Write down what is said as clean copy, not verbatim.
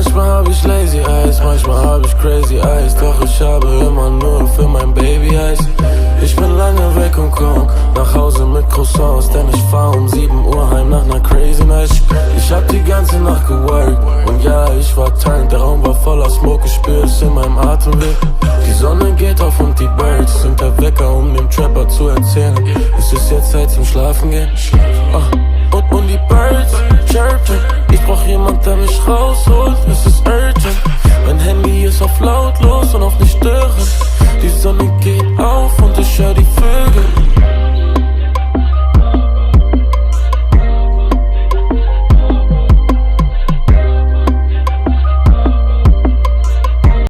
Manchmal hab ich Lazy Eyes, manchmal hab ich Crazy Eyes, doch ich habe immer nur für mein Baby Eyes. Ich bin lange weg und komm nach Hause mit Croissants, denn ich fahr um 7 Uhr heim nach ner Crazy Night. Ich hab die ganze Nacht geworkt und ja, ich war turned. Der Raum war voller Smoke, ich spür es in meinem Atemweg. Die Sonne geht auf und die Birds sind der Wecker, um dem Trapper zu erzählen, es ist jetzt Zeit zum Schlafen gehen. Und die Birds chirpen, ich brauch jemand, der mich rausholt, es ist urgent. Mein Handy ist auf lautlos und auf nicht stören. Die Sonne geht auf und ich hör die Vögel.